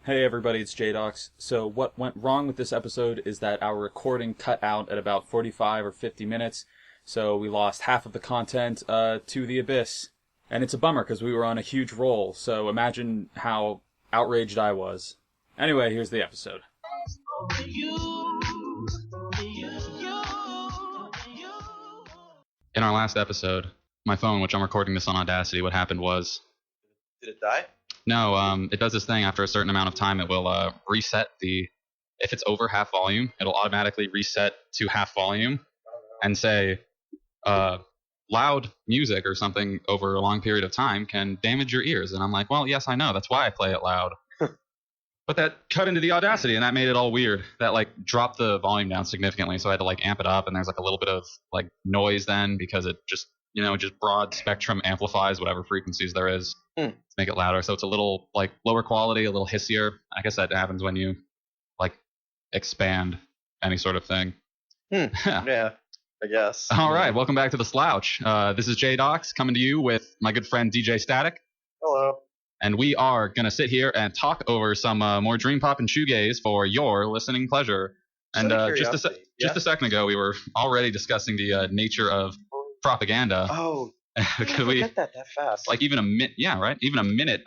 Hey everybody, it's Jdox. So what went wrong with this episode is that our recording cut out at about 45 or 50 minutes, so we lost half of the content to the abyss. And it's a bummer because we were on a huge roll, so imagine how outraged I was. Anyway, here's the episode. In our last episode, my phone, which I'm recording this on Audacity, what happened was... Did it die? No, it does this thing after a certain amount of time. It will reset the... If it's over half volume, it'll automatically reset to half volume and say, loud music or something over a long period of time can damage your ears. And I'm like, well, yes, I know. That's why I play it loud. But that cut into the Audacity, and that made it all weird. That, dropped the volume down significantly, so I had to, amp it up, and there's, a little bit of, noise then, because it just, just broad spectrum amplifies whatever frequencies there is to make it louder. So it's a little, lower quality, a little hissier. I guess that happens when you, expand any sort of thing. Yeah, I guess. All right, welcome back to the Slouch. This is Jdox coming to you with my good friend DJ Static. Hello. And we are going to sit here and talk over some more dream pop and shoegaze for your listening pleasure. And just a second ago, we were already discussing the nature of propaganda. Oh, could we forget that fast? Even a minute, yeah, right? Even a minute.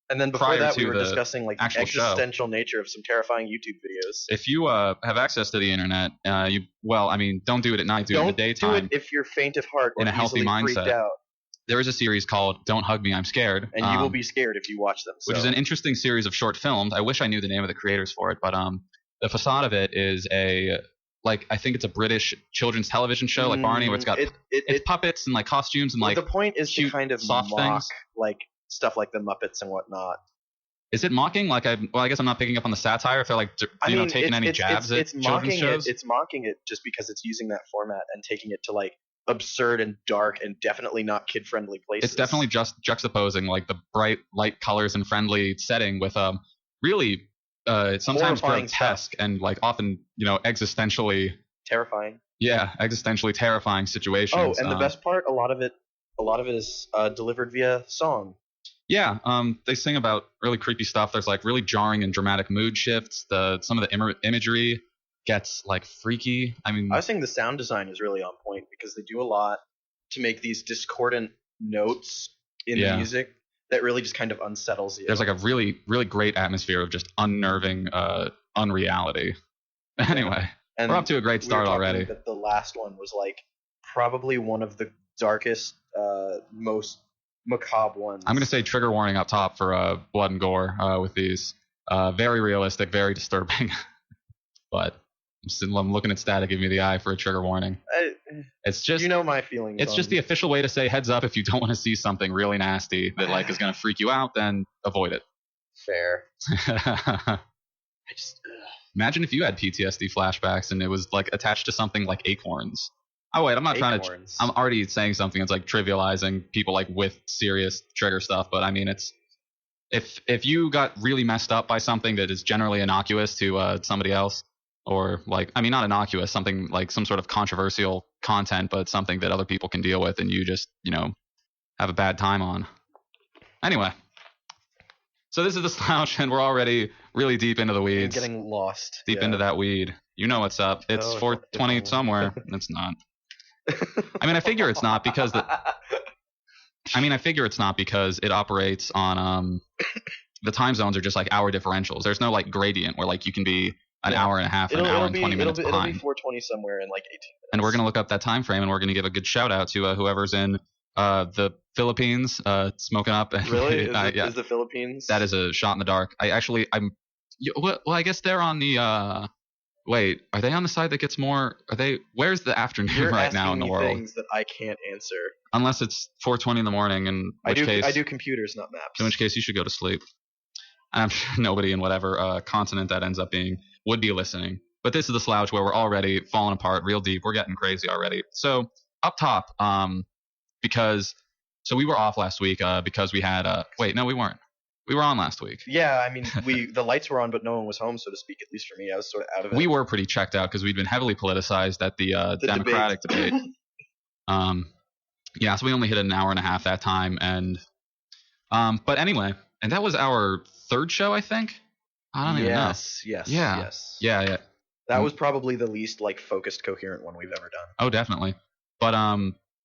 And then before that, we were the discussing the existential nature of some terrifying YouTube videos. If you have access to the internet, don't do it at night. Do it in the daytime. Don't do it if you're faint of heart or in a healthy mindset. Freaked out. There is a series called Don't Hug Me, I'm Scared. And you will be scared if you watch them. So. Which is an interesting series of short films. I wish I knew the name of the creators for it, but the facade of it is I think it's a British children's television show like Barney, where it's got it's puppets and costumes and the point is to kind of soft mock things. Stuff like the Muppets and whatnot. Is it mocking? I guess I'm not picking up on the satire. If they're taking any jabs at children's shows. It's mocking it just because it's using that format and taking it to absurd and dark and definitely not kid-friendly places. It's definitely just juxtaposing the bright light colors and friendly setting with really sometimes grotesque and often existentially terrifying. Yeah, existentially terrifying situations. Oh, and the best part, a lot of it is delivered via song. Yeah, they sing about really creepy stuff. There's really jarring and dramatic mood shifts. Some of the imagery gets freaky. I was saying the sound design is really on point because they do a lot to make these discordant notes in the music that really just kind of unsettles you. There's a really, really great atmosphere of just unnerving unreality. Anyway, we're up to a great start already. That the last one was probably one of the darkest, most macabre ones. I'm going to say trigger warning up top for blood and gore with these. Very realistic, very disturbing. But I'm looking at Static giving me the eye for a trigger warning. It's just my feelings. It's just the official way to say heads up if you don't want to see something really nasty that is going to freak you out, then avoid it. Fair. Imagine if you had PTSD flashbacks and it was attached to something like acorns. Oh wait, I'm not trying to. I'm already saying something that's trivializing people with serious trigger stuff, but it's if you got really messed up by something that is generally innocuous to somebody else. Or not innocuous, something some sort of controversial content, but something that other people can deal with, and you just have a bad time on. Anyway, so this is the Slouch, and we're already really deep into the weeds. I'm getting lost. Deep into that weed. You know what's up? It's 4:20 somewhere. It's not. I figure it's not because I figure it's not because it operates on the time zones are just hour differentials. There's no gradient where you can be an hour and a half, an hour and 20 minutes behind. It'll be 4:20 somewhere in 18 minutes. And we're going to look up that time frame, and we're going to give a good shout out to whoever's in the Philippines smoking up. Really? Is the Philippines? That is a shot in the dark. I guess they're on the wait, are they on the side that gets more? Where's the afternoon right now in the world? Things that I can't answer. Unless it's 4:20 in the morning, in which case I do computers, not maps. In which case you should go to sleep. And I'm sure nobody in whatever continent that ends up being would be listening. But this is the Slouch where we're already falling apart real deep. We're getting crazy already. So up top, because we were off last week because we had wait, no, we weren't. We were on last week. Yeah, the lights were on, but no one was home, so to speak. At least for me, I was sort of out of it. We were pretty checked out because we'd been heavily politicized at the Democratic debate. Yeah, so we only hit an hour and a half that time, and but anyway, and that was our third show, I think. I don't even know. Yes. Yeah. That was probably the least like focused, coherent one we've ever done. Oh, definitely. But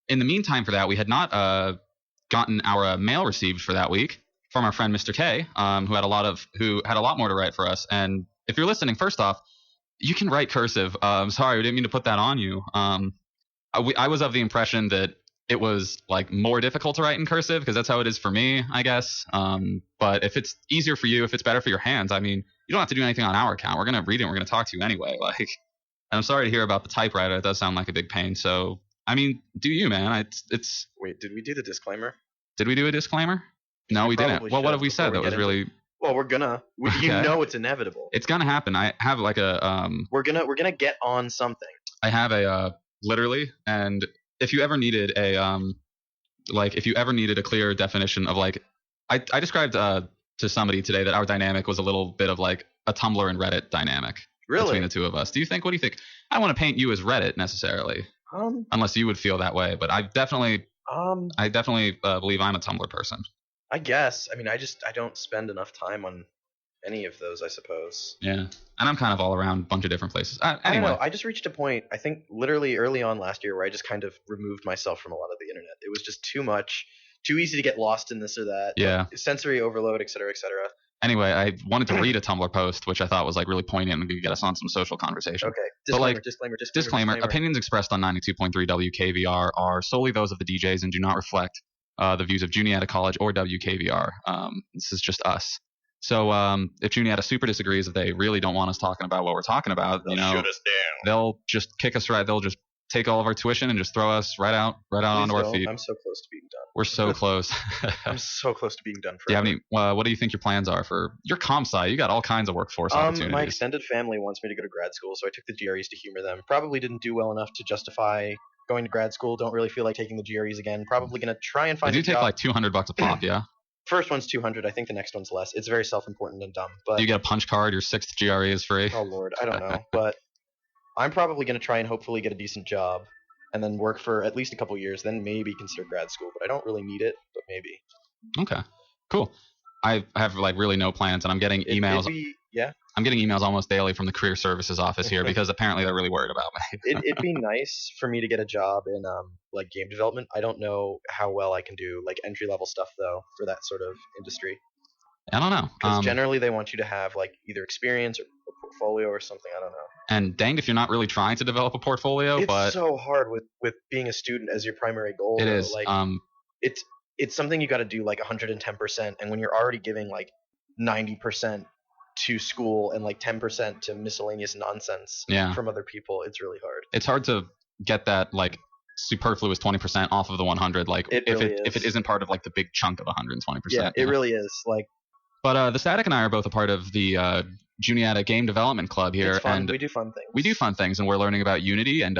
in the meantime, for that, we had not gotten our mail received for that week from our friend Mr. K, who had a lot more to write for us. And if you're listening, first off, you can write cursive. Sorry, we didn't mean to put that on you. I was of the impression that it was like more difficult to write in cursive because that's how it is for me, I guess. But if it's easier for you, if it's better for your hands, I mean, you don't have to do anything on our account. We're gonna read it. And we're gonna talk to you anyway. Like, and I'm sorry to hear about the typewriter. It does sound like a big pain. So, I mean, do you, man? It's. Wait, did we do the disclaimer? Did we do a disclaimer? No, we didn't. Well, what have we said that was really? Well, we're gonna. You know, it's inevitable. It's gonna happen. I have like a. We're gonna get on something. I have a literally, and if you ever needed a clear definition of like, I described to somebody today that our dynamic was a little bit of like a Tumblr and Reddit dynamic between the two of us. What do you think? I don't want to paint you as Reddit necessarily, unless you would feel that way. But I definitely believe I'm a Tumblr person. I guess. I mean, I don't spend enough time on any of those, I suppose. Yeah, and I'm kind of all around a bunch of different places. Anyway, I don't know. I just reached a point, I think literally early on last year, where I just kind of removed myself from a lot of the internet. It was just too much, too easy to get lost in this or that. Yeah. Sensory overload, et cetera, et cetera. Anyway, I wanted to read a Tumblr post, which I thought was like really poignant and could get us on some social conversation. Okay. Disclaimer. Opinions expressed on 92.3 WKVR are solely those of the DJs and do not reflect the views of Juniata College or WKVR. This is just us. So if Juniata super disagrees, if they really don't want us talking about what we're talking about, they'll shut us down. They'll just kick us right. They'll just take all of our tuition and just throw us right out onto our feet. I'm so close to being done. We're so close. I'm so close to being done. Do you have any? What do you think your plans are for your comp sci? You got all kinds of workforce opportunities. My extended family wants me to go to grad school, so I took the GREs to humor them. Probably didn't do well enough to justify going to grad school. Don't really feel like taking the GREs again. Probably gonna try and find. They do take like $200 a pop, yeah. First one's $200. I think the next one's less. It's very self-important and dumb. But you get a punch card. Your 6th GRE is free. Oh Lord, I don't know. But I'm probably gonna try and hopefully get a decent job, and then work for at least a couple years. Then maybe consider grad school. But I don't really need it. But maybe. Okay. Cool. I have like really no plans, and I'm getting emails. I'm getting emails almost daily from the career services office here because apparently they're really worried about me. It'd be nice for me to get a job in like game development. I don't know how well I can do like entry level stuff though for that sort of industry. I don't know. Because generally they want you to have like either experience or a portfolio or something. I don't know. And danged if you're not really trying to develop a portfolio. It's so hard with being a student as your primary goal. It is. Like it's something you got to do like 110%, and when you're already giving like 90% to school and like 10% to miscellaneous nonsense from other people, it's really hard. It's hard to get that like superfluous 20% off of the 100. Like if it isn't part of like the big chunk of 120%. Yeah, it really is. Like, but the Static and I are both a part of the Juniata Game Development Club here, it's fun. And we do fun things. We do fun things, and we're learning about Unity and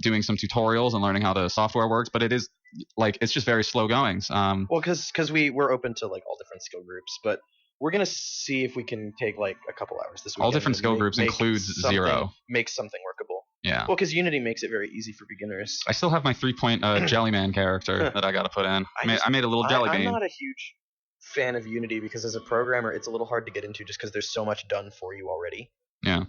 doing some tutorials and learning how the software works. But it is like it's just very slow goings. Well, because we're open to like all different skill groups, but we're gonna see if we can take like a couple hours this week. All different skill groups includes zero. Make something workable. Yeah. Well, because Unity makes it very easy for beginners. I still have my 3-point Jellyman character that I got to put in. I made a little jelly bean. I'm not a huge fan of Unity because as a programmer, it's a little hard to get into just because there's so much done for you already. Yeah.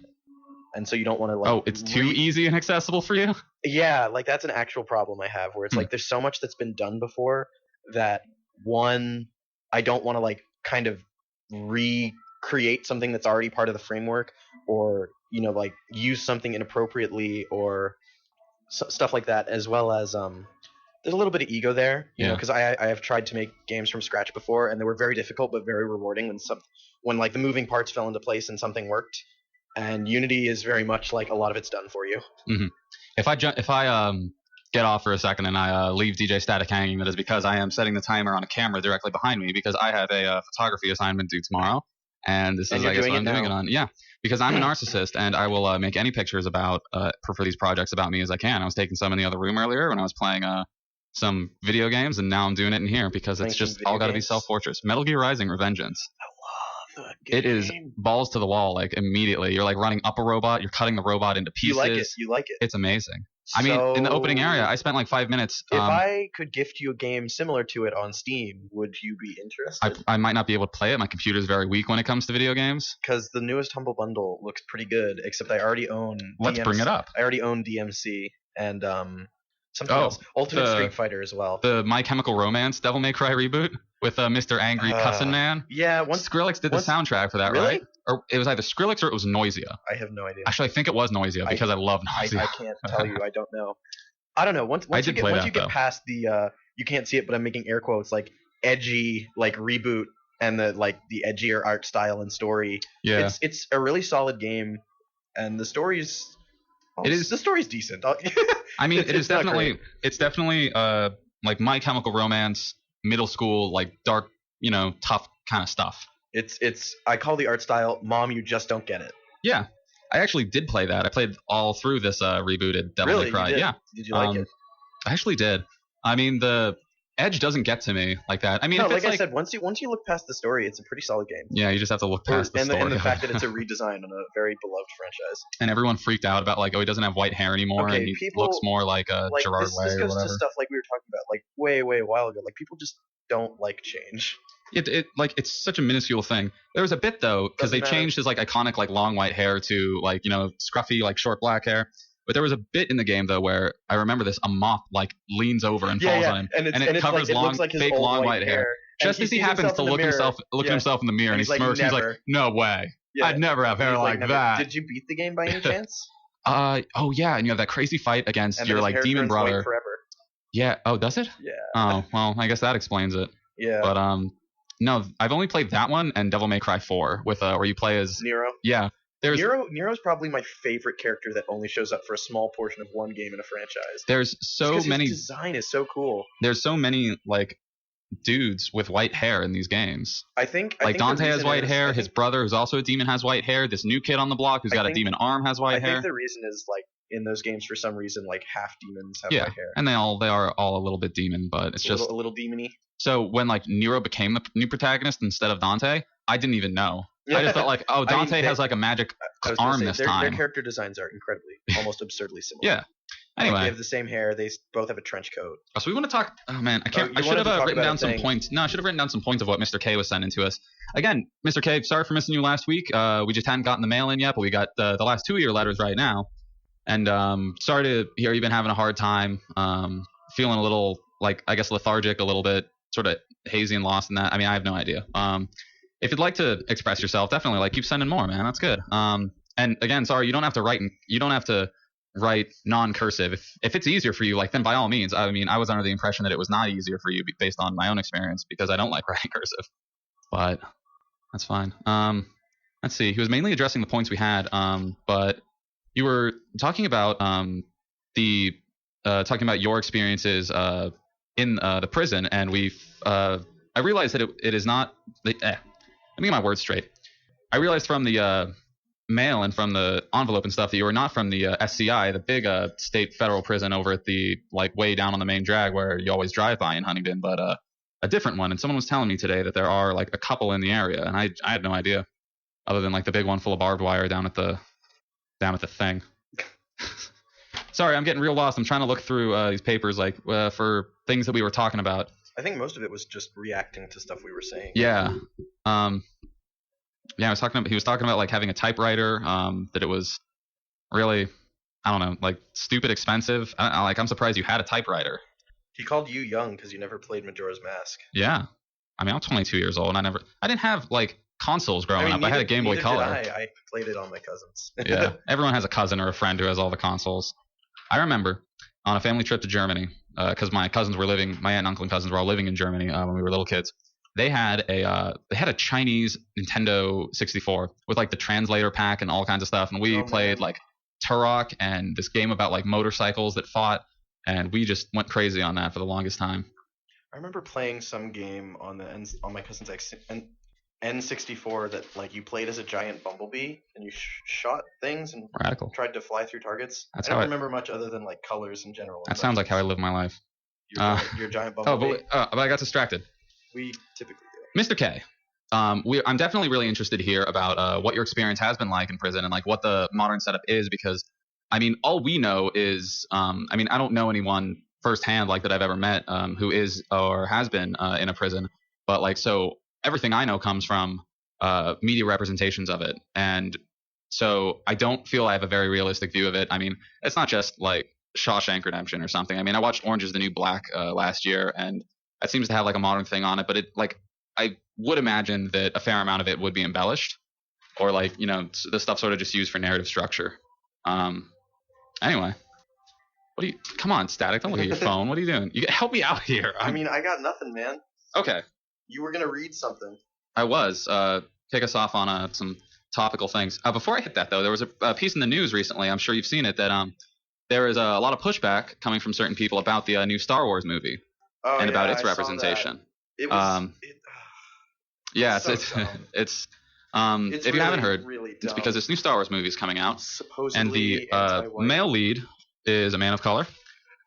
And so you don't want to like. Oh, it's too easy and accessible for you? Yeah, like that's an actual problem I have where it's like there's so much that's been done before that I don't want to like kind of recreate something that's already part of the framework, or like use something inappropriately or stuff like that, as well as there's a little bit of ego there, you know, because I have tried to make games from scratch before, and they were very difficult but very rewarding when like the moving parts fell into place and something worked. And Unity is very much like a lot of it's done for you. Mm-hmm. If I get off for a second and I leave DJ Static hanging, that is because I am setting the timer on a camera directly behind me because I have a photography assignment due tomorrow, and this is I guess what I'm doing it on. Yeah, because I'm a narcissist and I will make any pictures about for these projects about me as I can. I was taking some in the other room earlier when I was playing some video games, and now I'm doing it in here because it's just all got to be self-portraits. Metal Gear Rising: Revengeance. It is balls to the wall, like immediately. You're like running up a robot, you're cutting the robot into pieces. You like it. It's amazing. I mean, in the opening area, I spent like 5 minutes. If I could gift you a game similar to it on Steam, would you be interested? I might not be able to play it. My computer's very weak when it comes to video games. Because the newest Humble Bundle looks pretty good, except I already own Let's bring it up. I already own DMC and something else. Ultimate Street Fighter as well. The My Chemical Romance Devil May Cry reboot with Mr. Angry Cussin' Man. Yeah. Skrillex did the soundtrack for that, really? right? Or it was either Skrillex or it was Noisia. I have no idea. Actually, I think it was Noisia because I love Noisia. I can't tell you. I don't know. I don't know. Once you get past the you can't see it, but I'm making air quotes, like edgy like reboot and the edgier art style and story. Yeah. It's a really solid game, and the story's decent. I mean, it's definitely like My Chemical Romance, middle school, like dark, tough kind of stuff. I call the art style "Mom, you just don't get it." Yeah, I actually did play that. I played all through this rebooted Devil May Cry. Yeah. Did you like it? I actually did. I mean, the edge doesn't get to me like that. I mean, no, like I said, once you look past the story, it's a pretty solid game. Yeah, you just have to look past the story. And the fact that it's a redesign on a very beloved franchise. And everyone freaked out about he doesn't have white hair anymore, and he looks more like Gerard Way or whatever. This goes to stuff like we were talking about, way a while ago. Like, people just don't like change. It's such a minuscule thing. There was a bit though, because they changed his iconic long white hair to scruffy short black hair. But there was a bit in the game though where I remember this: a moth leans over and falls on him, and it covers fake long white hair. Just as he happens to look at himself in the mirror, and he smirks. He's like, "No way, I'd never have hair like that." Did you beat the game by any chance? Oh yeah, and you have that crazy fight against your demon brother. Yeah. Oh, does it? Yeah. Oh well, I guess that explains it. Yeah. But no, I've only played that one and Devil May Cry 4 with where you play as Nero. Yeah. Nero's probably my favorite character that only shows up for a small portion of one game in a franchise. There's so many. His design is so cool. There's so many dudes with white hair in these games. I think Dante has white hair. His brother, who's also a demon, has white hair. This new kid on the block who's got a demon arm has white hair. I think the reason is in those games, for some reason, half demons have white hair. And they are all a little bit demon, but it's just a little demony. So when Nero became the new protagonist instead of Dante, I didn't even know. I just thought Dante has a magic arm this time. Their character designs are almost absurdly similar. Yeah. Anyway, they have the same hair. They both have a trench coat. So we want to talk. Oh man, I can't. I should have written down some points. No, I should have written down some points of what Mr. K was sending to us. Again, Mr. K, sorry for missing you last week. We just hadn't gotten the mail in yet, but we got the last 2 of your letters right now. And sorry to hear you've been having a hard time. Feeling a little lethargic, a little bit sort of hazy and lost in that. I mean, I have no idea. If you'd like to express yourself, definitely keep sending more, man. That's good. And again, sorry, you don't have to write non-cursive. If it's easier for you, then by all means. I mean, I was under the impression that it was not easier for you based on my own experience because I don't like writing cursive. But that's fine. Let's see. He was mainly addressing the points we had. But you were talking about talking about your experiences in the prison, and I realized that it is not. Let me get my words straight. I realized from the mail and from the envelope and stuff that you were not from the SCI, the big state federal prison over at the way down on the main drag where you always drive by in Huntingdon, but a different one. And someone was telling me today that there are a couple in the area, and I had no idea, other than the big one full of barbed wire down at the thing. Sorry, I'm getting real lost. I'm trying to look through these papers for things that we were talking about. I think most of it was just reacting to stuff we were saying. Yeah. Yeah, he was talking about having a typewriter, that it was really, I don't know, stupid expensive. I'm surprised you had a typewriter. He called you young because you never played Majora's Mask. Yeah. I mean, I'm 22 years old and I didn't have consoles growing up. I had a Game Boy Color. I played it on my cousins. Yeah. Everyone has a cousin or a friend who has all the consoles. I remember on a family trip to Germany, because my aunt and uncle and cousins were all living in Germany when we were little kids. They had a Chinese Nintendo 64 with the translator pack and all kinds of stuff, and we played Turok and this game about motorcycles that fought, and we just went crazy on that for the longest time. I remember playing some game on my cousin's N64 that you played as a giant bumblebee and you shot things and Radical. Tried to fly through targets. I don't remember much other than colors in general. That sounds like how I live my life. You're a giant bumblebee. But I got distracted. We typically do. Mr. K, I'm definitely really interested to hear about what your experience has been like in prison and what the modern setup is, because I mean, all we know is, I mean, I don't know anyone firsthand like that I've ever met who is or has been in a prison, but like, so everything I know comes from media representations of it, and so I don't feel I have a very realistic view of it. I mean, it's not just like Shawshank Redemption or something. I mean, I watched Orange is the New Black last year, and it seems to have like a modern thing on it, but it like I would imagine that a fair amount of it would be embellished, or like, you know, the stuff sort of just used for narrative structure. Anyway, what do you? Come on, Static! Don't look at your phone. What are you doing? You help me out here. I mean, I got nothing, man. Okay. You were gonna read something. I was. Kick us off on some topical things. Before I hit that, though, there was a piece in the news recently. I'm sure you've seen it. That there is a lot of pushback coming from certain people about the new Star Wars movie and about its representation. It was. Yeah, so it's dumb. it's if It's you haven't really, heard, really it's dumb. because this new Star Wars movie is coming out, Supposedly and the anti-white. male lead is a man of color,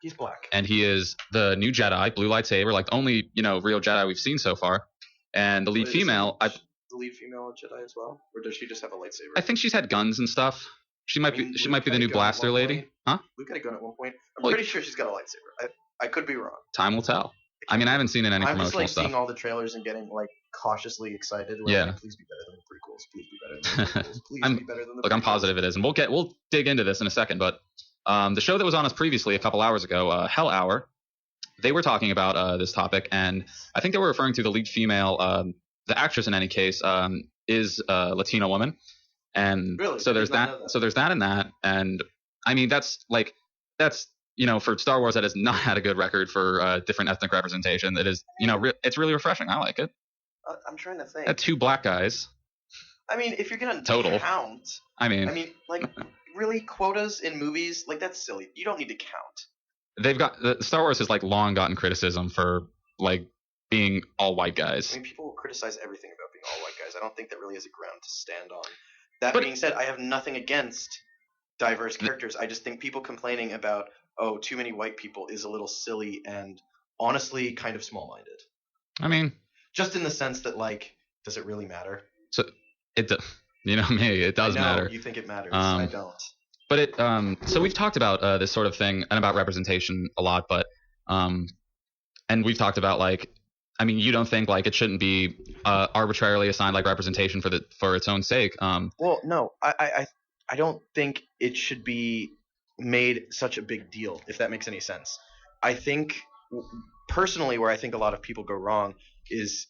He's black. and he is the new Jedi, blue lightsaber, like the only, you know, real Jedi we've seen so far. And the lead Wait, female, the lead female Jedi as well, or does she just have a lightsaber? I think she's had guns and stuff. She might I mean, be Luke the had a new gun at blaster one lady, point. huh? Luke had a gun at one point. I'm Well, pretty sure she's got a lightsaber. I could be wrong. Time will tell. I mean, I haven't seen it in any I'm just promotional like stuff. seeing all the trailers and getting like cautiously excited. Where Yeah. I'm like, please be better than the prequels. Please be better than the prequels. Please I'm- be better than the Look, I'm prequels. positive it is, and we'll dig into this in a second. But the show that was on us previously a couple hours ago, Hell Hour, they were talking about this topic, and I think they were referring to the lead female, the actress in any case, is a Latino woman, and Really? so I there's did not that. know that. So there's that and that, and I mean that's you know, for Star Wars that has not had a good record for different ethnic representation. It is, you know, it's really refreshing. I like it. I'm trying to think. Got 2 black guys. I mean, if you're gonna Total. count, I mean, like really quotas in movies, like that's silly. You don't need to count. they've got Star Wars has like long gotten criticism for like being all white guys. I mean, people will criticize everything about being all white guys. I don't think that really is a ground to stand on. That But- being said, I have nothing against diverse characters. I just think people complaining about, oh, too many white people is a little silly and honestly kind of small-minded. I mean, Just in the sense that, like, does it really matter? it you know me, it does I know matter. you think it matters. Um, I don't. But it so we've talked about this sort of thing and about representation a lot, but and we've talked about like, I mean, you don't think like it shouldn't be arbitrarily assigned like representation for its own sake. Well, no, I don't think it should be made such a big deal, if that makes any sense. I think, personally, where I think a lot of people go wrong is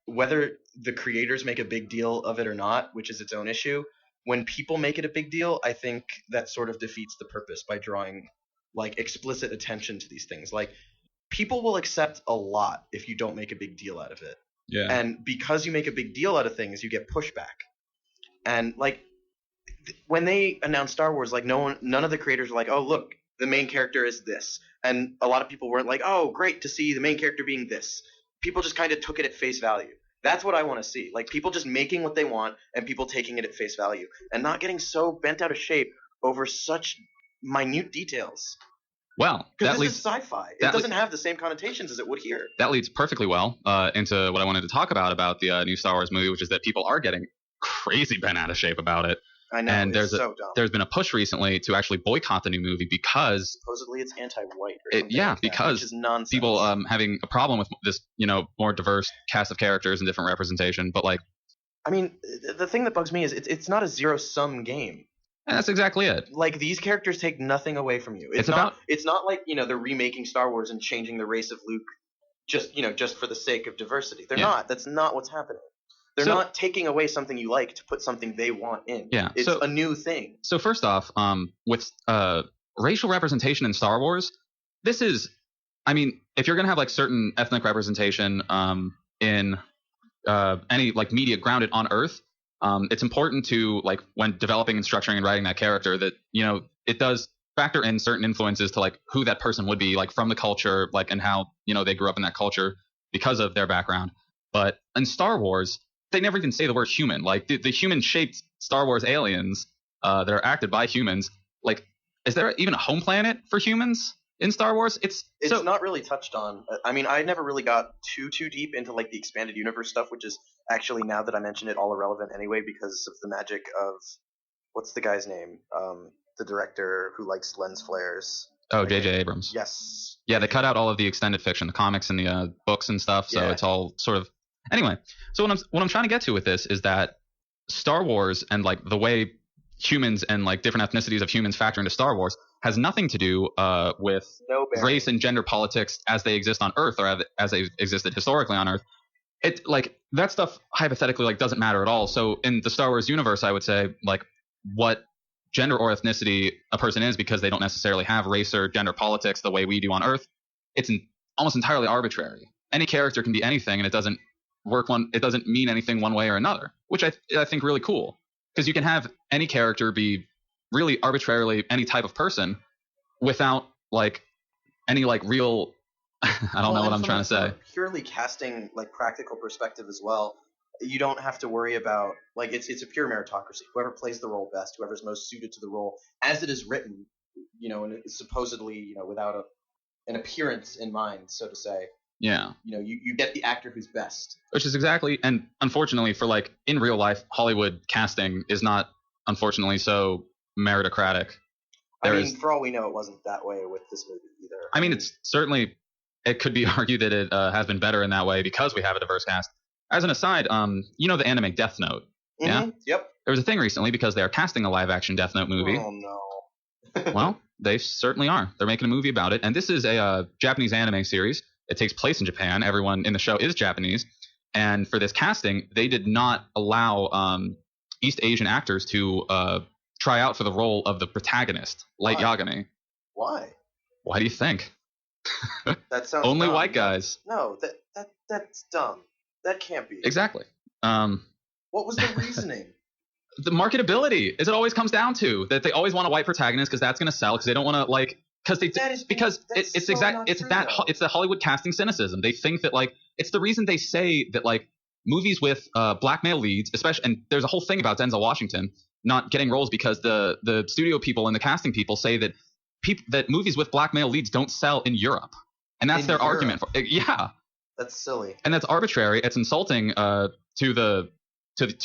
whether the creators make a big deal of it or not, which is its own issue. When people make it a big deal, I think that sort of defeats the purpose by drawing like explicit attention to these things. Like, people will accept a lot if you don't make a big deal out of it. Yeah. And because you make a big deal out of things, you get pushback. And like when they announced Star Wars, like none of the creators were like, "Oh, look, the main character is this." And a lot of people weren't like, "Oh, great to see the main character being this." People just kind of took it at face value. That's what I want to see. Like people just making what they want and people taking it at face value and not getting so bent out of shape over such minute details. Well, Because that this leads is sci-fi. It that doesn't have the same connotations as it would here. that leads perfectly well into what I wanted to talk about the new Star Wars movie, which is that people are getting crazy bent out of shape about it. I know. And it's so dumb. There's been a push recently to actually boycott the new movie because Supposedly it's anti-white. Or It- something yeah, like that, because which is nonsense. people having a problem with this, you know, more diverse cast of characters and different representation. But like, I mean, the thing that bugs me is it's not a zero-sum game. that's exactly it. Like these characters take nothing away from you. It's about- It's not like they're remaking Star Wars and changing the race of Luke, just for the sake of diversity. They're Yeah. not. That's not what's happening. They're So- not taking away something you like to put something they want in. Yeah, It's so- a new thing. So first off, with racial representation in Star Wars, this is, I mean, if you're gonna have like certain ethnic representation in any like media grounded on Earth, it's important to like when developing and structuring and writing that character that it does factor in certain influences to like who that person would be like from the culture, like and how they grew up in that culture because of their background. But in Star Wars, they never even say the word human. Like the human shaped Star Wars aliens that are acted by humans. Like, is there even a home planet for humans in Star Wars? It's not really touched on. I mean, I never really got too deep into like the expanded universe stuff, which is actually, now that I mention it, all irrelevant anyway because of the magic of what's the guy's name? the director who likes lens flares. Oh, J.J. Abrams. Yes. Yeah, they cut out all of the extended fiction, the comics and the books and stuff. So it's all sort of anyway. So what I'm trying to get to with this is that Star Wars and like the way humans and like different ethnicities of humans factor into Star Wars has nothing to do with race and gender politics as they exist on Earth or as they existed historically on Earth. It like that stuff hypothetically like doesn't matter at all. So in the Star Wars universe, I would say like what gender or ethnicity a person is, because they don't necessarily have race or gender politics the way we do on Earth, it's almost entirely arbitrary. Any character can be anything, and it doesn't it doesn't mean anything one way or another, which I think really cool, because you can have any character be really arbitrarily any type of person without like any like real I don't know what I'm trying to say. Purely casting like practical perspective as well. You don't have to worry about like it's a pure meritocracy. Whoever plays the role best, whoever's most suited to the role as it is written, and it's supposedly, without an appearance in mind, so to say. Yeah. You get the actor who's best. Which is exactly, and unfortunately for like in real life, Hollywood casting is not unfortunately so meritocratic. For all we know, it wasn't that way with this movie either. I mean, it's certainly, it could be argued that it has been better in that way because we have a diverse cast. As an aside, the anime Death Note. Mm-hmm. Yeah. Yep. There was a thing recently because they are casting a live-action Death Note movie. Oh no. Well, they certainly are. They're making a movie about it, and this is a Japanese anime series. It takes place in Japan. Everyone in the show is Japanese, and for this casting, they did not allow East Asian actors to try out for the role of the protagonist, Light Yagami. Why? Why do you think? That sounds only dumb. white guys. No, that's dumb. That can't be. Exactly. What was the reasoning? The marketability is it always comes down to that they always want a white protagonist because that's going to sell, because they don't want to like it's the Hollywood casting cynicism. They think that like it's the reason they say that like movies with black male leads, especially, and there's a whole thing about Denzel Washington not getting roles because the studio people and the casting people say that that movies with black male leads don't sell in Europe, and that's their argument for yeah. That's silly. And that's arbitrary. It's insulting to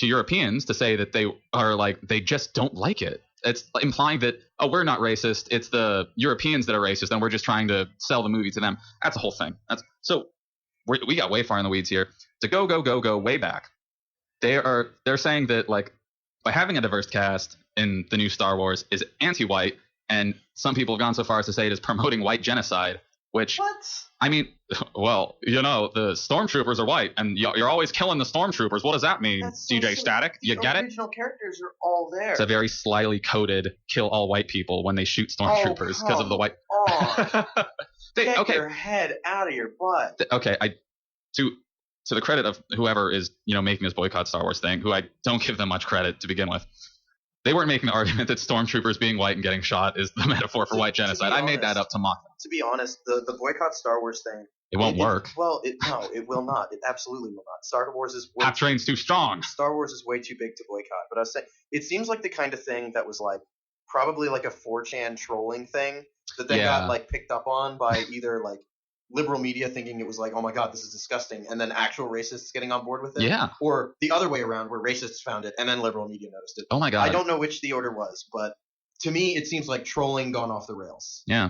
Europeans to say that they are like they just don't like it. It's implying that we're not racist. It's the Europeans that are racist, and we're just trying to sell the movie to them. That's the whole thing. We got way far in the weeds here. To go way back, they're saying that like by having a diverse cast in the new Star Wars is anti-white, and some people have gone so far as to say it is promoting white genocide. Which, what? I mean, well, the stormtroopers are white, and you're always killing the stormtroopers. What does that mean, DJ Static? You get it? The original characters are all there. It's a very slyly coded kill all white people when they shoot stormtroopers because of the white. Get your head out of your butt. Okay, to the credit of whoever is making this boycott Star Wars thing, who I don't give them much credit to begin with. They weren't making the argument that stormtroopers being white and getting shot is the metaphor for white genocide. I made that up to mock them. To be honest, the boycott Star Wars thing. It won't work. It will not. It absolutely will not. Star Wars is Half train's too strong. Star Wars is way too big to boycott. But I was saying, it seems like the kind of thing that was like probably like a 4chan trolling thing that they got like picked up on by either like liberal media thinking it was like, oh my god, this is disgusting, and then actual racists getting on board with it. Yeah. Or the other way around, where racists found it and then liberal media noticed it. Oh my god. I don't know which the order was, but to me it seems like trolling gone off the rails. Yeah.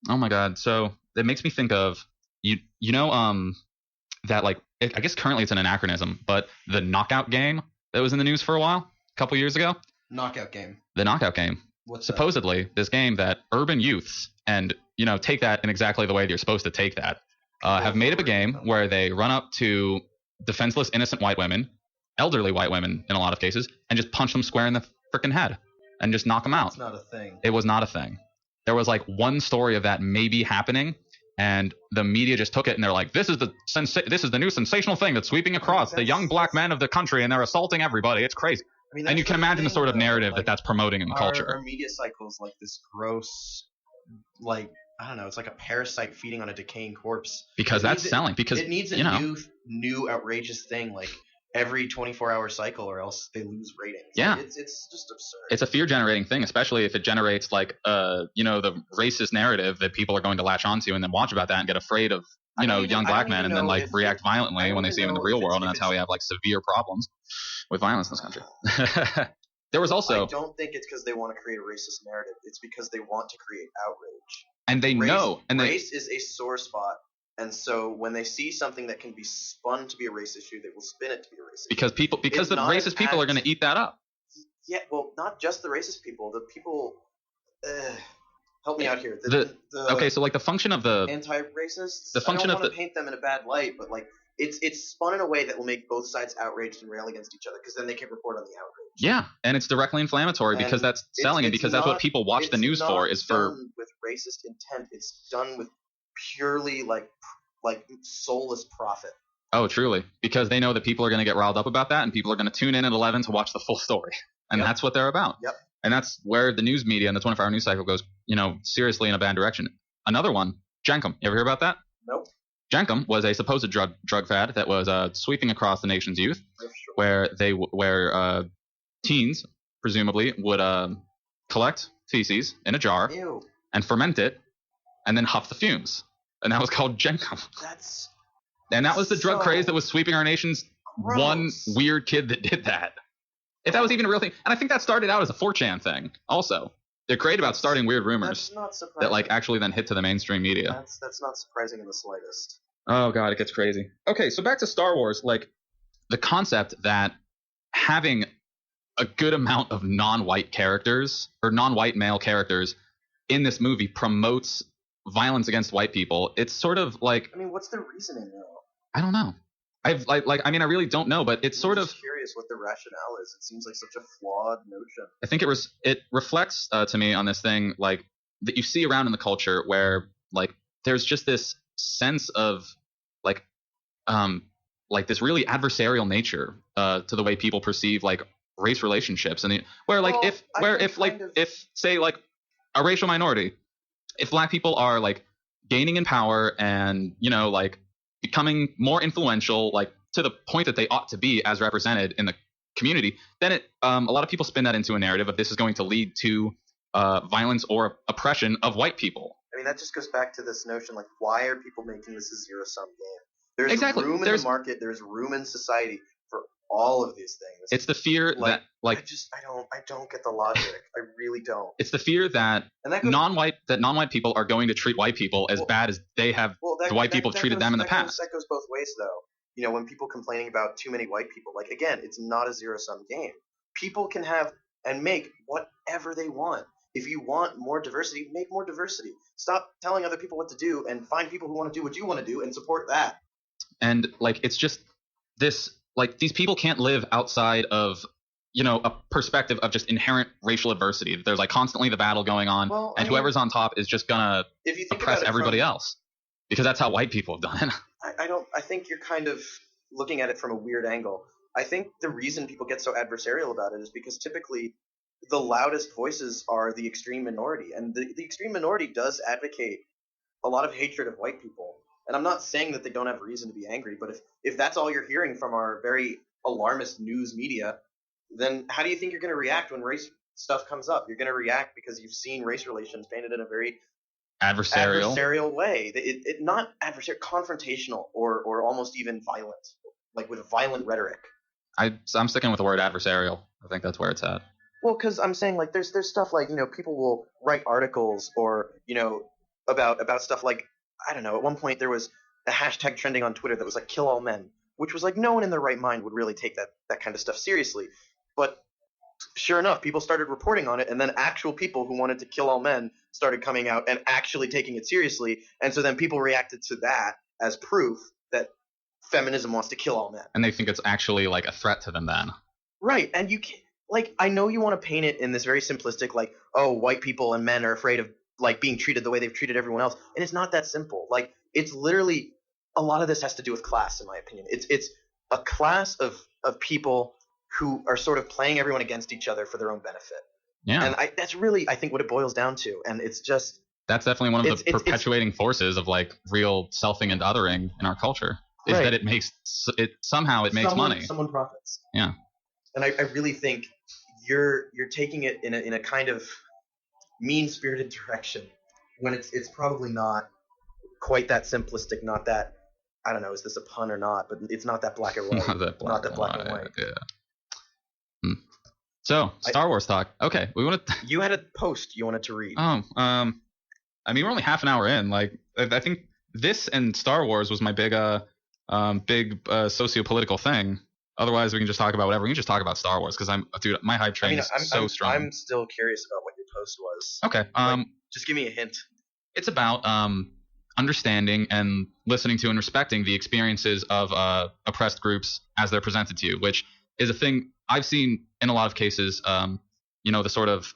Oh my god. So it makes me think of that like I guess currently it's an anachronism, but the knockout game that was in the news for a while, a couple years ago. Knockout game. The knockout game. What's supposedly this game that urban youths and take that in exactly the way you're supposed to take that have made up a game where they run up to defenseless innocent white women, elderly white women in a lot of cases, and just punch them square in the freaking head and just knock them out. It's not a thing. It was not a thing. There was like one story of that maybe happening, and the media just took it and they're like, this is the new sensational thing that's sweeping across the young black men of the country, and they're assaulting everybody. It's crazy. And you can imagine the sort of narrative that's promoting in the culture. Our media cycle is like this gross, like, I don't know, it's like a parasite feeding on a decaying corpse. Because that's selling. Because it needs a new outrageous thing like every 24-hour cycle, or else they lose ratings. Yeah. Like, it's just absurd. It's a fear-generating thing, especially if it generates like the racist narrative that people are going to latch onto and then watch about that and get afraid of young black men and then like react violently when they see them in the real world, and that's how we have like severe problems with violence in this country. there was also, I don't think it's because they want to create a racist narrative. It's because they want to create outrage. and they know, and race is a sore spot, and so when they see something that can be spun to be a race issue, they will spin it to be a race issue. Because the racist people are going to eat that up. Yeah, well, not just the racist people. The people. Help me out here. Okay, so like the function of the anti-racists. The function I of don't want to paint them in a bad light, but like it's spun in a way that will make both sides outraged and rail against each other, because then they can report on the outrage. Yeah, and it's directly inflammatory because that's selling, and because that's what people watch the news for. Is for done with racist intent. It's done with purely like soulless profit. Oh, truly, because they know that people are going to get riled up about that, and people are going to tune in at 11 to watch the full story, and that's what they're about. Yep. And that's where the news media and the 24-hour news cycle goes, seriously in a bad direction. Another one, Jenkum. You ever hear about that? Nope. Jenkum was a supposed drug fad that was sweeping across the nation's youth, where teens presumably would collect feces in a jar and ferment it, and then huff the fumes, and that was called Jenkum. That was the drug craze that was sweeping our nation's gross. One weird kid that did that. If that was even a real thing, and I think that started out as a 4chan thing. Also, they're great about starting weird rumors that like actually then hit to the mainstream media. That's not surprising in the slightest. Oh god, it gets crazy. Okay, so back to Star Wars. Like the concept that having a good amount of non-white characters or non-white male characters in this movie promotes violence against white people. It's sort of like, I mean, what's the reasoning though? I don't know. I really don't know, but it's sort of curious what the rationale is. It seems like such a flawed notion. I think it reflects to me on this thing like that you see around in the culture where like there's just this sense of like this really adversarial nature to the way people perceive like race relationships, and if say like a racial minority, if black people are like gaining in power and like becoming more influential, like to the point that they ought to be as represented in the community, then a lot of people spin that into a narrative of this is going to lead to violence or oppression of white people. I mean, that just goes back to this notion, like, why are people making this a zero-sum game? There's exactly. room in the market, there's room in society for all of these things. It's the fear that like I don't get the logic. I really don't. It's the fear that non-white people are going to treat white people as bad as the white people have treated them in the past. That goes both ways, though. When people complaining about too many white people, like, again, it's not a zero-sum game. People can have and make whatever they want. If you want more diversity, make more diversity. Stop telling other people what to do and find people who want to do what you want to do and support that. And like it's just this, like, these people can't live outside of a perspective of just inherent racial adversity. There's like constantly the battle going on, and whoever's on top is just gonna oppress everybody else, because that's how white people have done it. I think you're kind of looking at it from a weird angle. I think the reason people get so adversarial about it is because typically the loudest voices are the extreme minority, and the extreme minority does advocate a lot of hatred of white people. And I'm not saying that they don't have reason to be angry, but if that's all you're hearing from our very alarmist news media, then how do you think you're going to react when race stuff comes up? You're going to react because you've seen race relations painted in a very adversarial way. Not adversarial, confrontational, or almost even violent, like with violent rhetoric. I'm sticking with the word adversarial. I think that's where it's at. Well, because I'm saying, like, there's stuff like, people will write articles or, about stuff like, I don't know, at one point there was a hashtag trending on Twitter that was like, kill all men, which was like, no one in their right mind would really take that kind of stuff seriously. But sure enough, people started reporting on it, and then actual people who wanted to kill all men started coming out and actually taking it seriously. And so then people reacted to that as proof that feminism wants to kill all men. And they think it's actually like a threat to them then. Right. And you can't, like, I know you want to paint it in this very simplistic, like, oh, white people and men are afraid of like being treated the way they've treated everyone else. And it's not that simple. Like, it's literally, a lot of this has to do with class, in my opinion. It's a class of people who are sort of playing everyone against each other for their own benefit. Yeah. And that's really, I think, what it boils down to. And it's just, that's definitely one of the perpetuating forces of like real selfing and othering in our culture, is that it makes money. Someone profits. Yeah. And I really think you're taking it in a kind of mean-spirited direction when it's probably not quite that simplistic, not that, I don't know, is this a pun or not, but it's not that black and white. Not that black and white. Yeah. So Star Wars talk. Okay, we want to. You had a post you wanted to read. I mean, we're only half an hour in. Like, I think this and Star Wars was my big socio-political thing. Otherwise, we can just talk about whatever. We can just talk about Star Wars because my hype train is so strong. I'm still curious about what your post was. Okay. Just give me a hint. It's about understanding and listening to and respecting the experiences of oppressed groups as they're presented to you, which is a thing I've seen in a lot of cases. The sort of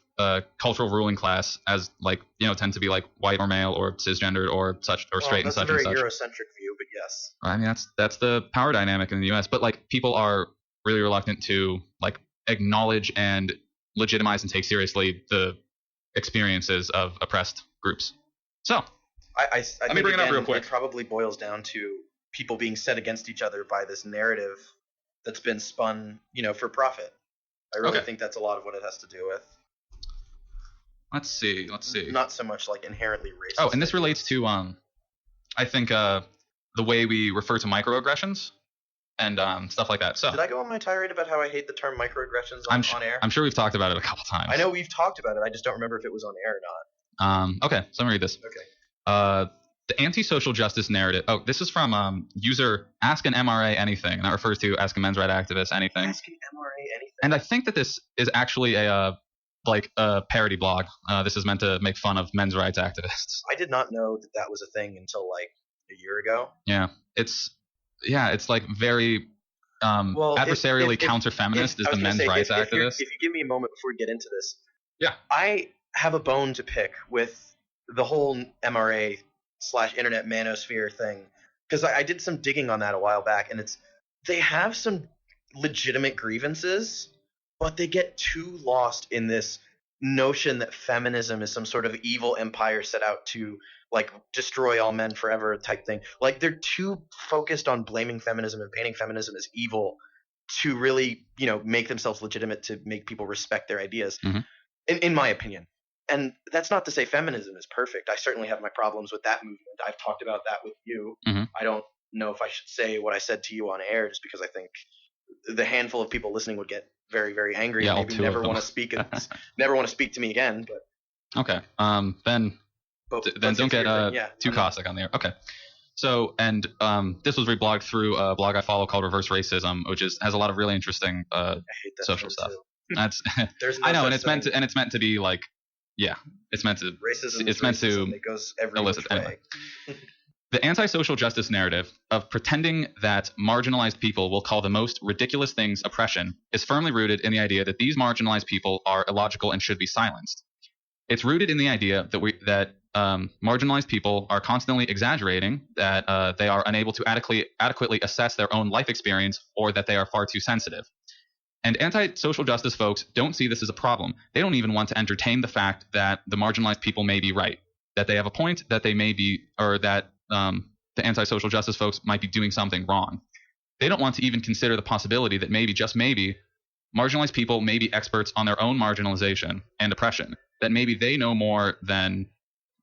cultural ruling class as tend to be like white or male or cisgendered or such or straight and such. That's a very and such. Eurocentric view, but yes. I mean, that's the power dynamic in the U.S. But like people are really reluctant to like acknowledge and legitimize and take seriously the experiences of oppressed groups. So let me bring it up real quick. It probably boils down to people being set against each other by this narrative that's been spun, for profit. I really think that's a lot of what it has to do with. Let's see. Not so much like inherently racist. Oh, and this relates to I think the way we refer to microaggressions and stuff like that. So did I go on my tirade about how I hate the term microaggressions on air? I'm sure we've talked about it a couple times. I know we've talked about it. I just don't remember if it was on air or not. Okay, so let me read this. Okay. The anti-social justice narrative. Oh, this is from user Ask an MRA Anything, and that refers to Ask a Men's Rights Activist Anything. Ask an MRA Anything. And I think that this is actually a parody blog. This is meant to make fun of men's rights activists. I did not know that was a thing until like a year ago. Yeah, it's like very adversarially counter-feminist is the men's rights activist. If you give me a moment before we get into this, yeah, I have a bone to pick with the whole MRA/internet manosphere thing because I did some digging on that a while back, and they have some legitimate grievances, but they get too lost in this notion that feminism is some sort of evil empire set out to like destroy all men forever type thing. Like they're too focused on blaming feminism and painting feminism as evil to really, make themselves legitimate to make people respect their ideas, in my opinion. And that's not to say feminism is perfect. I certainly have my problems with that movement. I've talked about that with you. I don't know if I should say what I said to you on air just because I think the handful of people listening would get very, very angry and maybe never want to speak to me again. But okay, then don't get too caustic on the air. Okay, so and this was reblogged through a blog I follow called Reverse Racism, which has a lot of really interesting social stuff. That's I know, and it's meant to be like it's meant to racism. It's meant to it goes every elicit which way. Anyway. The anti-social justice narrative of pretending that marginalized people will call the most ridiculous things oppression is firmly rooted in the idea that these marginalized people are illogical and should be silenced. It's rooted in the idea that marginalized people are constantly exaggerating, that they are unable to adequately assess their own life experience, or that they are far too sensitive. And anti-social justice folks don't see this as a problem. They don't even want to entertain the fact that the marginalized people may be right, that they have a point, that they may be, or that the anti-social justice folks might be doing something wrong. They don't want to even consider the possibility that maybe, just maybe, marginalized people may be experts on their own marginalization and oppression, that maybe they know more than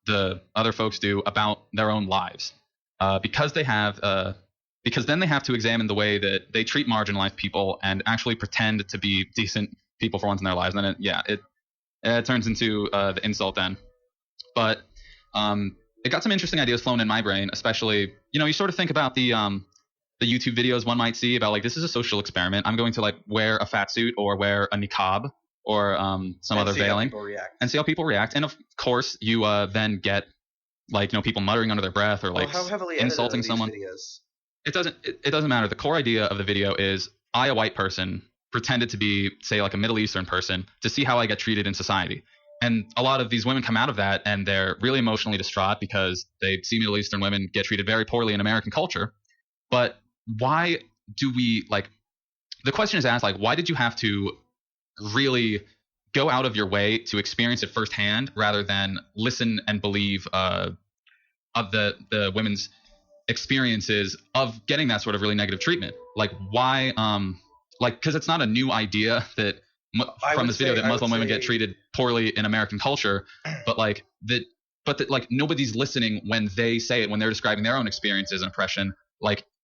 the other folks do about their own lives, because then they have to examine the way that they treat marginalized people and actually pretend to be decent people for once in their lives. And it turns into the insult then. But it got some interesting ideas flown in my brain, especially, you sort of think about the YouTube videos one might see about like, this is a social experiment. I'm going to like wear a fat suit or wear a niqab or some other veiling and see how people react. And of course you then get like, people muttering under their breath or like how heavily insulting someone. Videos? It doesn't matter. The core idea of the video is I, a white person, pretended to be, say, like a Middle Eastern person to see how I get treated in society. And a lot of these women come out of that and they're really emotionally distraught because they see Middle Eastern women get treated very poorly in American culture. But why do we the question is asked, why did you have to really go out of your way to experience it firsthand rather than listen and believe of the women's experiences of getting that sort of really negative treatment? Why because it's not a new idea that from this video that Muslim women get treated poorly in American culture, but nobody's listening when they say it, when they're describing their own experiences and oppression.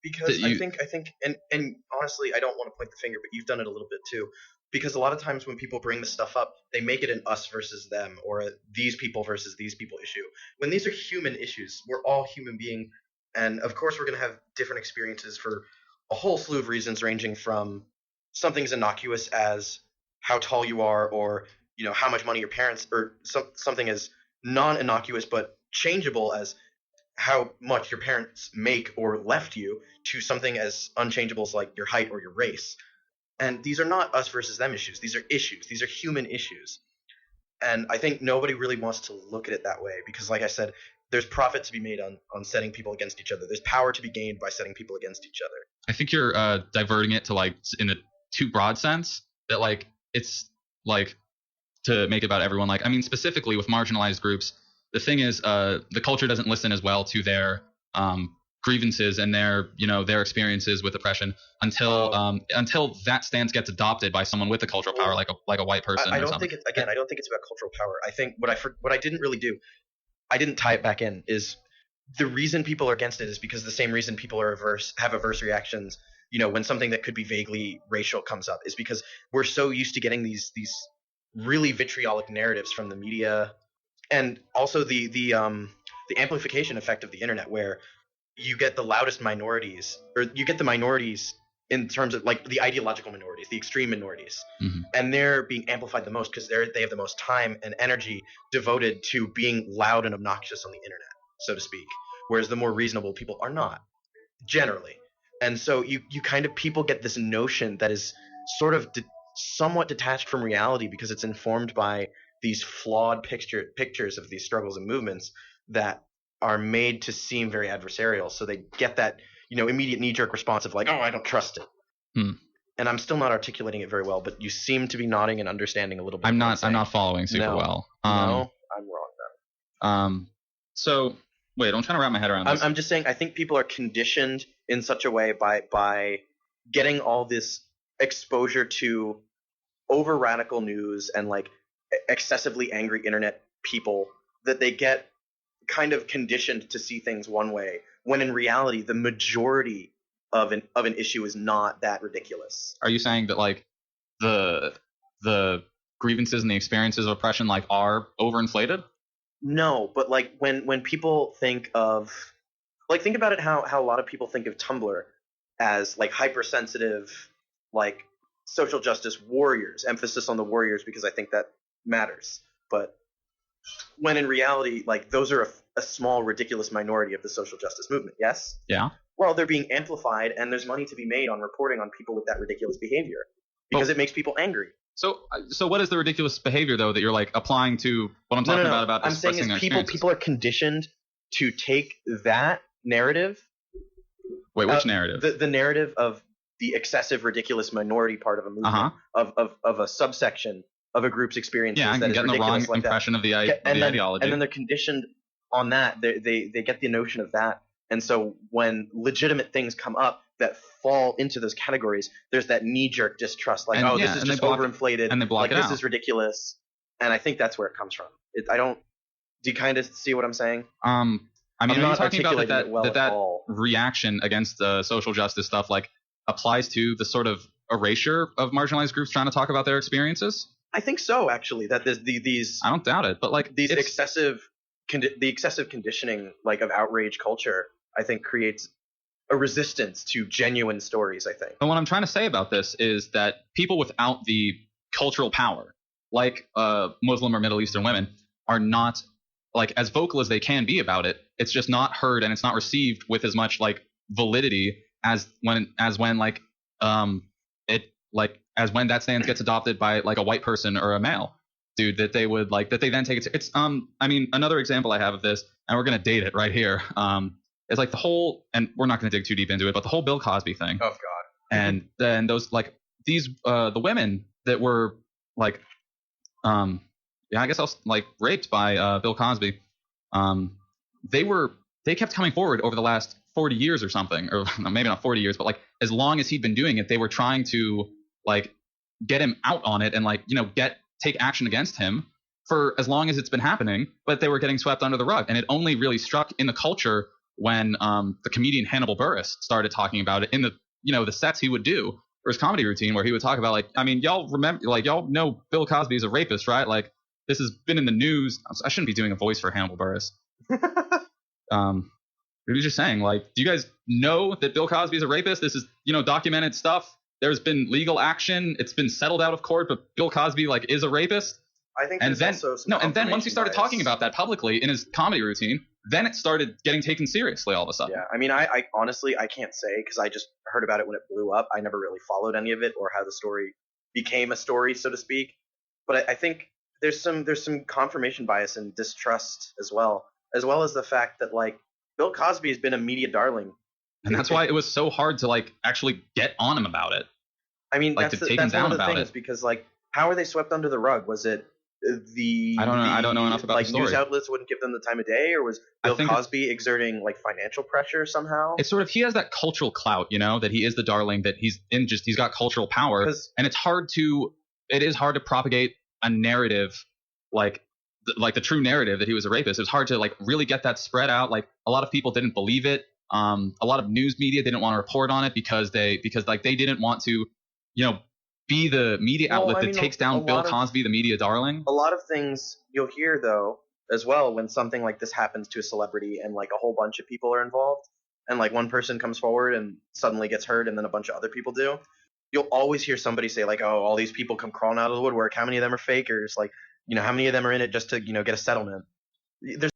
Because I think and honestly, I don't want to point the finger, but you've done it a little bit too, because a lot of times when people bring this stuff up, they make it an us versus them or a these people versus these people issue. When these are human issues, we're all human beings, and of course we're going to have different experiences for a whole slew of reasons, ranging from something as innocuous as how tall you are, or how much money your parents, or something as non-innocuous but changeable as how much your parents make or left you, to something as unchangeable as like your height or your race. And these are not us versus them issues. These are issues. These are human issues. And I think nobody really wants to look at it that way because, like I said, there's profit to be made on setting people against each other. There's power to be gained by setting people against each other. I think you're diverting it to like in a too broad sense that like it's like to make it about everyone. Like, I mean, specifically with marginalized groups, the thing is the culture doesn't listen as well to their grievances and their experiences with oppression until that stance gets adopted by someone with the cultural power, like a white person. I don't think it's about cultural power. I think what I didn't really do, I didn't tie it back in, is the reason people are against it is because the same reason people are have averse reactions, when something that could be vaguely racial comes up, is because we're so used to getting these really vitriolic narratives from the media, and also the amplification effect of the internet, where you get the loudest minorities, or you get the minorities in terms of like the ideological minorities, the extreme minorities, and they're being amplified the most because they have the most time and energy devoted to being loud and obnoxious on the internet, so to speak. Whereas the more reasonable people are not, generally. And so you kind of, people get this notion that is sort of somewhat detached from reality because it's informed by these flawed pictures of these struggles and movements that are made to seem very adversarial. So they get that immediate knee-jerk response of like, oh, I don't trust it. And I'm still not articulating it very well, but you seem to be nodding and understanding a little bit. I'm not following super well. No, I'm wrong then. So wait, I'm trying to wrap my head around this. I'm just saying, I think people are conditioned in such a way by getting all this exposure to over radical news and like excessively angry internet people that they get kind of conditioned to see things one way, when in reality the majority of an issue is not that ridiculous. Are you saying that like the grievances and the experiences of oppression like are overinflated? No, but like when people think of, like, think about it, how a lot of people think of Tumblr as like hypersensitive, like social justice warriors, emphasis on the warriors because I think that matters. But when in reality, like, those are a small, ridiculous minority of the social justice movement, yes? Yeah. Well, they're being amplified, and there's money to be made on reporting on people with that ridiculous behavior because it makes people angry. So what is the ridiculous behavior, though, that you're like applying to what I'm talking about I'm saying is people are conditioned to take that narrative. Wait, which narrative? The narrative of the excessive, ridiculous minority part of a movement, of a subsection of a group's experiences. Yeah, that is getting the wrong like impression that. of the ideology. And then they're conditioned on that. They get the notion of that. And so when legitimate things come up that fall into those categories, there's that knee-jerk distrust, like, this is just overinflated, and they block like, it this out. is ridiculous. And I think that's where it comes from. Do you kind of see what I'm saying? I mean, I'm are you not talking about articulating it well at all. Reaction against the social justice stuff like applies to the sort of erasure of marginalized groups trying to talk about their experiences? I think so, actually. That there's these. I don't doubt it, but like these excessive conditioning, like, of outrage culture, I think creates a resistance to genuine stories, I think. And what I'm trying to say about this is that people without the cultural power, like Muslim or Middle Eastern women, are not like as vocal as they can be about it. It's just not heard and it's not received with as much like validity as when that stance gets adopted by like a white person or a male dude that they then take it to. It's I mean, another example I have of this, and we're gonna date it right here, is like the whole, and we're not gonna dig too deep into it, but the whole Bill Cosby thing. Oh God. And then those like these the women that were like I guess I was like raped by Bill Cosby. They kept coming forward over the last 40 years or something, or maybe not 40 years, but like as long as he'd been doing it, they were trying to like get him out on it and like, take action against him for as long as it's been happening, but they were getting swept under the rug. And it only really struck in the culture when the comedian Hannibal Buress started talking about it in the, the sets he would do, for his comedy routine where he would talk about like, I mean, y'all remember, like y'all know Bill Cosby is a rapist, right? Like this has been in the news. I shouldn't be doing a voice for Hannibal Buress. He was just saying, like, do you guys know that Bill Cosby is a rapist? This is, documented stuff. There's been legal action. It's been settled out of court, but Bill Cosby, like, is a rapist. I think and there's then also some and then once he started bias. talking about that publicly in his comedy routine, then it started getting taken seriously all of a sudden. Yeah, I mean, I honestly I can't say because I just heard about it when it blew up. I never really followed any of it or how the story became a story, so to speak. But I think there's some confirmation bias and distrust as well as the fact that like Bill Cosby has been a media darling, and that's why it was so hard to like actually get on him about it. I mean, like, that's one of the things because like how are they swept under the rug? Was it I don't know enough about like the story. News outlets wouldn't give them the time of day, or was Bill Cosby exerting like financial pressure somehow? It's sort of he has that cultural clout, that he is the darling, that he's got cultural power, and it is hard to propagate a narrative like the true narrative that he was a rapist. It was hard to like really get that spread out. Like a lot of people didn't believe it. A lot of news media didn't want to report on it because they didn't want to, be the media outlet that takes down Bill Cosby, the media darling. A lot of things you'll hear though as well when something like this happens to a celebrity and like a whole bunch of people are involved and like one person comes forward and suddenly gets hurt and then a bunch of other people do. You'll always hear somebody say like, oh, all these people come crawling out of the woodwork. How many of them are fakers? Like, how many of them are in it just to, get a settlement? There's